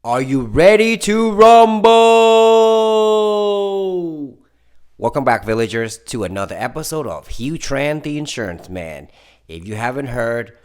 Are you ready to rumble? Welcome back, villagers, to another episode of Hugh Tran, the Insurance Man. If you haven't heard,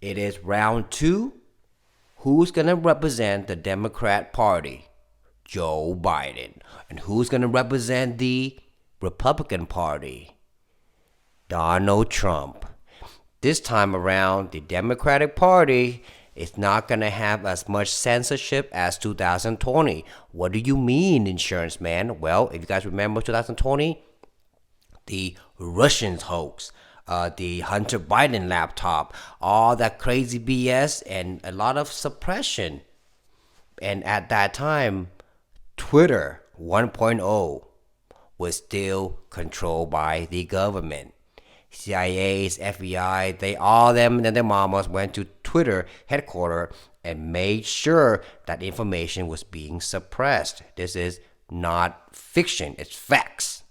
it is round two. Who's going to represent the Democrat Party? Joe Biden. And who's going to represent the Republican Party? Donald Trump. This time around, the Democratic Party is not going to have as much censorship as 2020. What do you mean, insurance man? Well, if you guys remember 2020, the Russians hoax, the Hunter Biden laptop, all that crazy BS, and a lot of suppression. And at that time, Twitter 1.0 was still controlled by the government. CIA's, FBI, they all them and their mamas went to Twitter headquarters and made sure that information was being suppressed. This is not fiction, it's facts.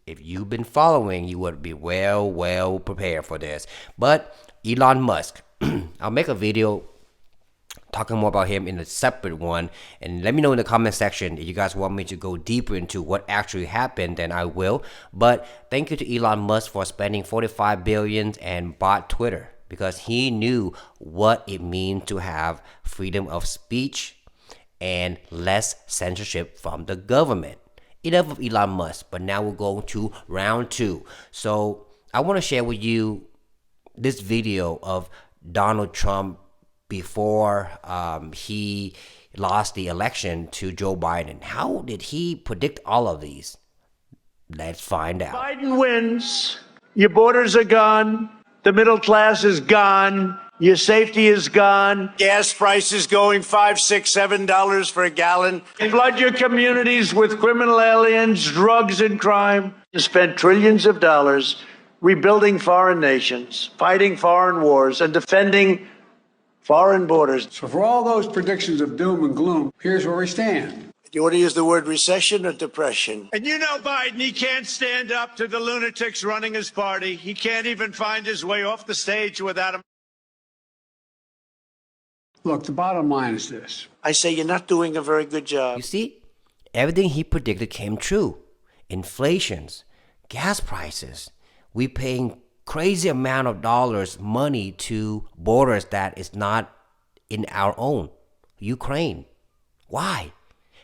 If you've been following, you would be well prepared for this. But Elon Musk, I'll make a video talking more about him in a separate one, and let me know in the comment section if you guys want me to go deeper into what actually happened, then I will. But thank you to Elon Musk for spending 45 billion and bought Twitter, because he knew what it means to have freedom of speech and less censorship from the government. Enough of Elon Musk, but now we'll go to round two. So I want to share with you this video of Donald Trump before he lost the election to Joe Biden. How did he predict all of these? Let's find out. Biden wins. Your borders are gone. The middle class is gone. Your safety is gone. Gas prices going $5, $6, $7 for a gallon. Flood your communities with criminal aliens, drugs, and crime. You spent trillions of dollars rebuilding foreign nations, fighting foreign wars, and defending foreign borders. So for all those predictions of doom and gloom, here's where we stand. Do you want to use the word recession or depression? And you know Biden, he can't stand up to the lunatics running his party. He can't even find his way off the stage without him. Look, the bottom line is this. I say you're not doing a very good job. You see, everything he predicted came true. Inflations, gas prices, we paying crazy amount of dollars, money to borders that is not in our own. Ukraine. Why?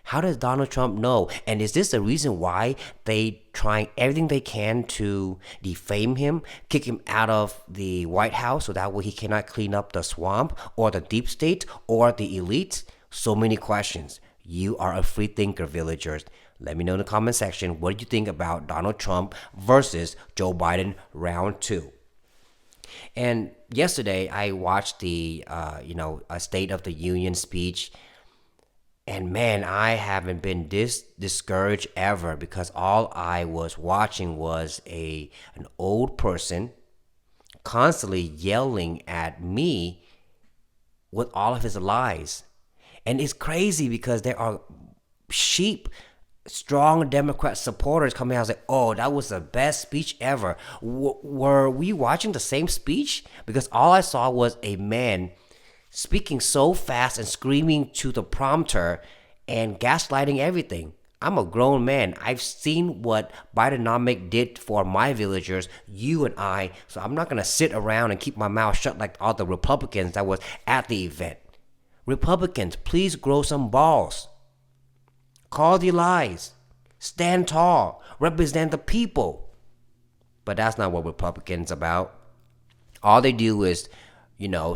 How does Donald Trump know? And is this the reason why they trying everything they can to defame him, kick him out of the White House so that way he cannot clean up the swamp, or the deep state, or the elites? So many questions. You are a free thinker, villagers. Let me know in the comment section, what do you think about Donald Trump versus Joe Biden round two? And yesterday I watched the a State of the Union speech, and man, I haven't been this discouraged ever, because all I was watching was an old person constantly yelling at me with all of his lies. And it's crazy because there are strong Democrat supporters coming out and say, oh, that was the best speech ever. Were we watching the same speech? Because all I saw was a man speaking so fast and screaming to the prompter and gaslighting everything. I'm a grown man. I've seen what Bidenomics did for my villagers, you and I, so I'm not going to sit around and keep my mouth shut like all the Republicans that was at the event. Republicans, please grow some balls. Call the lies. Stand tall. Represent the people. But that's not what Republicans about. All they do is,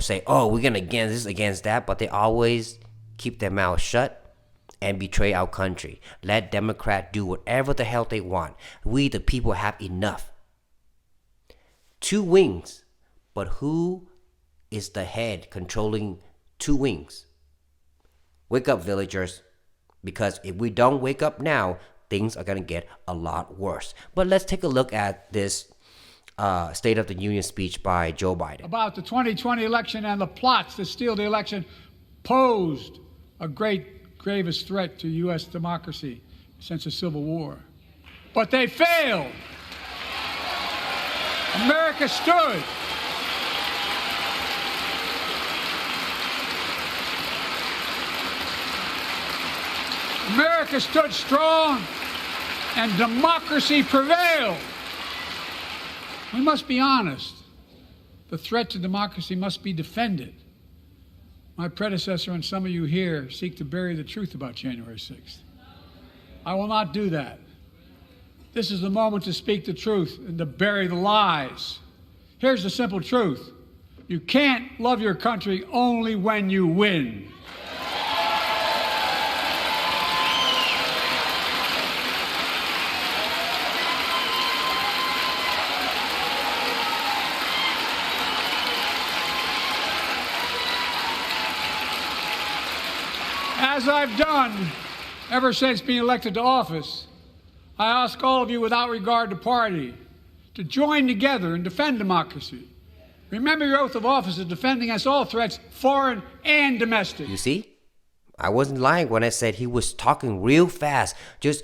say, oh, we're going to against this, against that. But they always keep their mouth shut and betray our country. Let Democrats do whatever the hell they want. We, the people, have enough. Two wings. But who is the head controlling two wings? Wake up, villagers. Because if we don't wake up now, things are going to get a lot worse. But let's take a look at this State of the Union speech by Joe Biden. About the 2020 election and the plots to steal the election posed a gravest threat to U.S. democracy since the Civil War. But they failed. America stood. America stood strong and democracy prevailed. We must be honest. The threat to democracy must be defended. My predecessor and some of you here seek to bury the truth about January 6th. I will not do that. This is the moment to speak the truth and to bury the lies. Here's the simple truth. You can't love your country only when you win. As I've done ever since being elected to office, I ask all of you without regard to party to join together and defend democracy. Remember your oath of office is defending against all threats, foreign and domestic. You see? I wasn't lying when I said he was talking real fast, just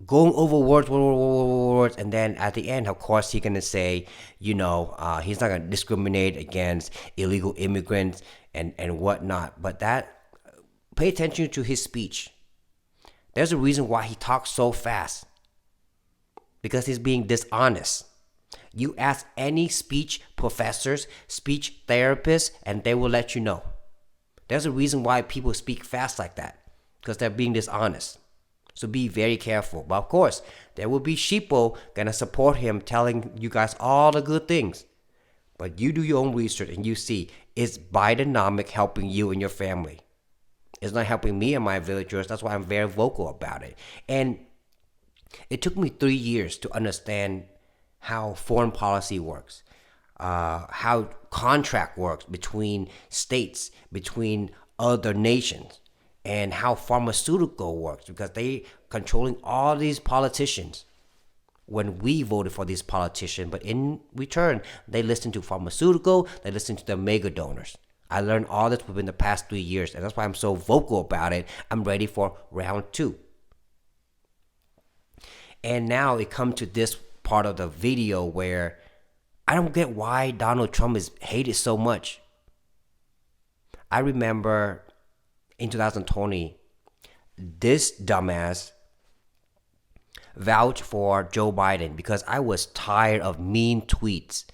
going over words, and then at the end, of course, he's going to say, he's not going to discriminate against illegal immigrants and whatnot. But pay attention to his speech. There's a reason why he talks so fast. Because he's being dishonest. You ask any speech professors, speech therapists, and they will let you know. There's a reason why people speak fast like that. Because they're being dishonest. So be very careful. But of course, there will be sheeple gonna support him, telling you guys all the good things. But you do your own research and you see, is Bidenomics helping you and your family? It's not helping me and my villagers. That's why I'm very vocal about it. And it took me 3 years to understand how foreign policy works, how contract works between states, between other nations, and how pharmaceutical works, because they controlling all these politicians when we voted for these politicians. But in return, they listen to pharmaceutical, they listen to the mega donors. I learned all this within the past 3 years, and that's why I'm so vocal about it. I'm ready for round 2. And now it comes to this part of the video where I don't get why Donald Trump is hated so much. I remember in 2020, this dumbass vouched for Joe Biden because I was tired of mean tweets.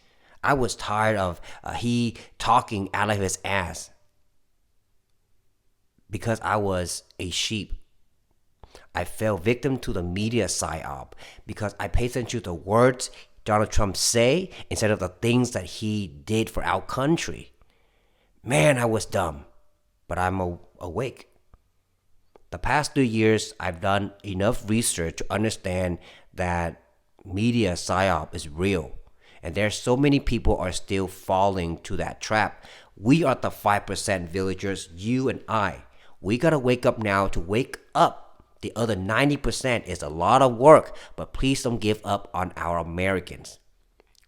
I was tired of he talking out of his ass because I was a sheep. I fell victim to the media psyop because I paid attention to the words Donald Trump say instead of the things that he did for our country. Man, I was dumb, but I'm awake. The past 3 years, I've done enough research to understand that media psyop is real. And there's so many people are still falling to that trap. We are the 5% villagers, you and I. We gotta wake up now to wake up. The other 90% is a lot of work, but please don't give up on our Americans.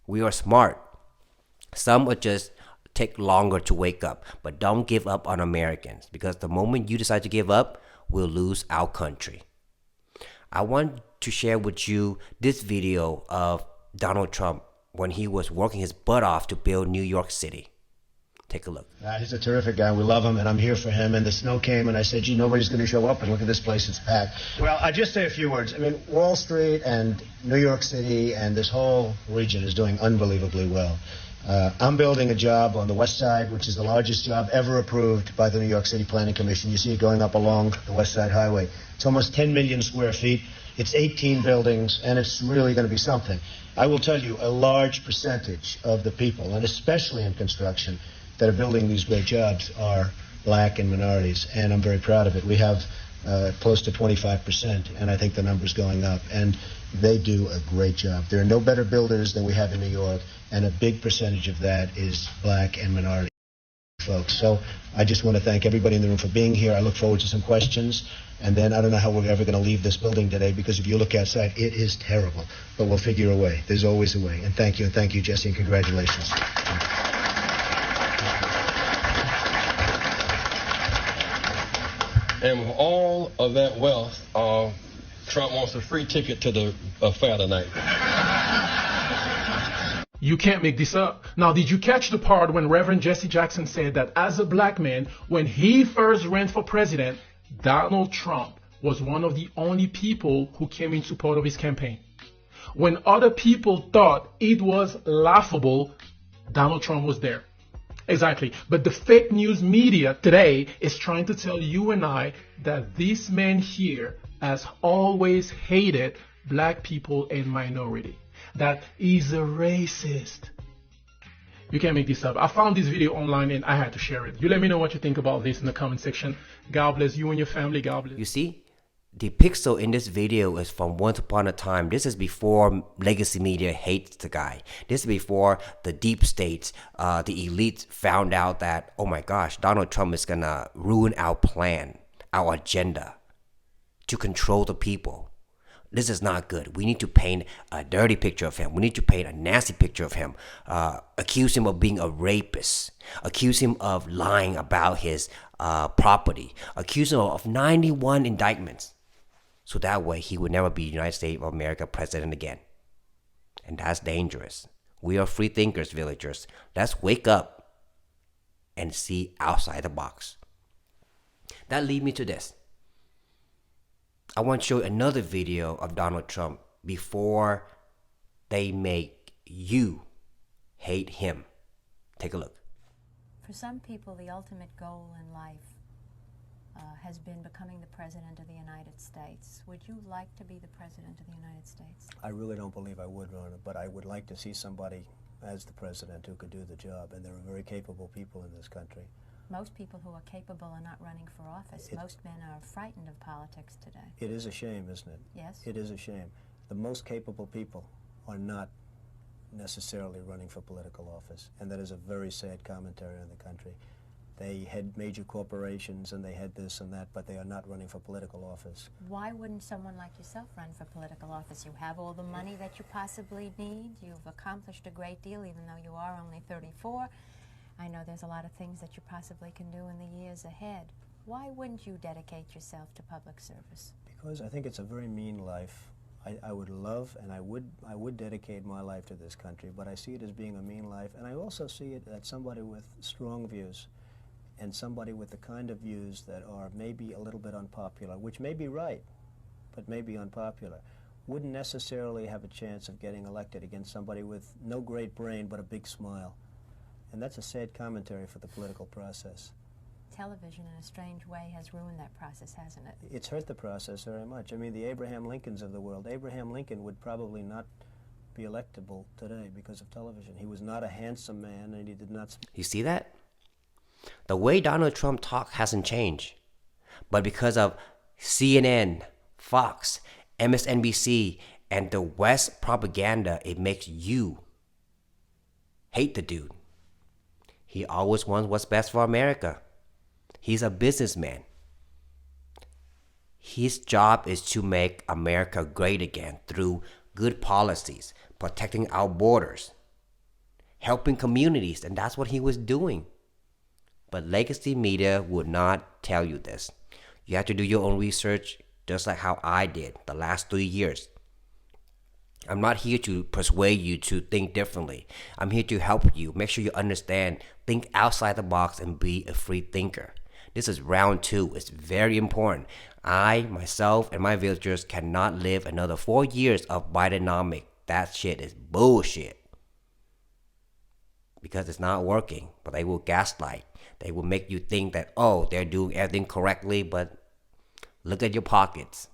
We are smart. Some will just take longer to wake up, but don't give up on Americans, because the moment you decide to give up, we'll lose our country. I want to share with you this video of Donald Trump when he was working his butt off to build New York City. Take a look. He's a terrific guy. We love him, and I'm here for him. And the snow came, and I said, gee, nobody's going to show up, and look at this place, it's packed. Well, I'll just say a few words. I mean, Wall Street and New York City and this whole region is doing unbelievably well. I'm building a job on the West Side, which is the largest job ever approved by the New York City Planning Commission. You see it going up along the West Side Highway. It's almost 10 million square feet. It's 18 buildings, and it's really going to be something. I will tell you, a large percentage of the people, and especially in construction, that are building these great jobs are black and minorities, and I'm very proud of it. We have close to 25%, and I think the number's going up, and they do a great job. There are no better builders than we have in New York, and a big percentage of that is black and minority folks. So I just want to thank everybody in the room for being here. I look forward to some questions, and then I don't know how we're ever going to leave this building today, because if you look outside, it is terrible, but we'll figure a way. There's always a way, and thank you, Jesse, and congratulations. And with all of that wealth, Trump wants a free ticket to the fair tonight. You can't make this up. Now, did you catch the part when Reverend Jesse Jackson said that as a black man, when he first ran for president, Donald Trump was one of the only people who came in support of his campaign. When other people thought it was laughable, Donald Trump was there. Exactly. But the fake news media today is trying to tell you and I that this man here has always hated black people and minority. That he's a racist. You can't make this up. I found this video online and I had to share it. You let me know what you think about this in the comment section. God bless you and your family. God bless. You see, the pixel in this video is from once upon a time. This is before legacy media hates the guy. This is before the deep states, the elites found out that, oh my gosh, Donald Trump is gonna ruin our plan, our agenda to control the people. This is not good. We need to paint a dirty picture of him. We need to paint a nasty picture of him. Accuse him of being a rapist. Accuse him of lying about his property. Accuse him of 91 indictments. So that way he would never be United States of America president again. And that's dangerous. We are free thinkers, villagers. Let's wake up and see outside the box. That leads me to this. I want to show another video of Donald Trump before they make you hate him. Take a look. For some people, the ultimate goal in life has been becoming the President of the United States. Would you like to be the President of the United States? I really don't believe I would, Ronna, but I would like to see somebody as the president who could do the job, and there are very capable people in this country. Most people who are capable are not running for office. Most men are frightened of politics today. It is a shame, isn't it? Yes. It is a shame. The most capable people are not necessarily running for political office, and that is a very sad commentary on the country. They had major corporations and they had this and that, but they are not running for political office. Why wouldn't someone like yourself run for political office? You have all the money that you possibly need. You've accomplished a great deal, even though you are only 34. I know there's a lot of things that you possibly can do in the years ahead. Why wouldn't you dedicate yourself to public service? Because I think it's a very mean life. I would love and I would dedicate my life to this country, but I see it as being a mean life, and I also see it as somebody with strong views and somebody with the kind of views that are maybe a little bit unpopular, which may be right, but may be unpopular, wouldn't necessarily have a chance of getting elected against somebody with no great brain but a big smile. And that's a sad commentary for the political process. Television, in a strange way, has ruined that process, hasn't it? It's hurt the process very much. I mean, the Abraham Lincolns of the world, Abraham Lincoln would probably not be electable today because of television. He was not a handsome man, and he did not... You see that? The way Donald Trump talks hasn't changed. But because of CNN, Fox, MSNBC, and the West propaganda, it makes you hate the dude. He always wants what's best for America. He's a businessman. His job is to make America great again through good policies, protecting our borders, helping communities, and that's what he was doing. But legacy media would not tell you this. You have to do your own research, just like how I did the last 3 years. I'm not here to persuade you to think differently. I'm here to help you. Make sure you understand, think outside the box, and be a free thinker. This is round 2. It's very important. I, myself, and my villagers cannot live another 4 years of Bidenomics. That shit is bullshit. Because it's not working. But they will gaslight. They will make you think that, oh, they're doing everything correctly, but look at your pockets.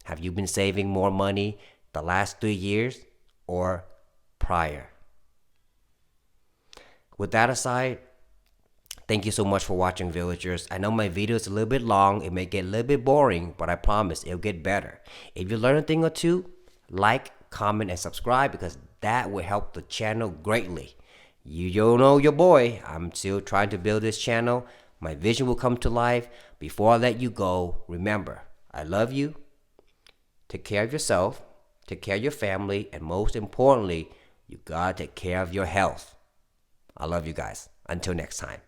Have you been saving more money the last 3 years or prior? With that aside, thank you so much for watching, villagers. I know my video is a little bit long. It may get a little bit boring, but I promise it'll get better. If you learn a thing or two, like, comment, and subscribe, because that will help the channel greatly. You don't know your boy. I'm still trying to build this channel. My vision will come to life. Before I let you go, remember, I love you. Take care of yourself. Take care of your family. And most importantly, you gotta take care of your health. I love you guys. Until next time.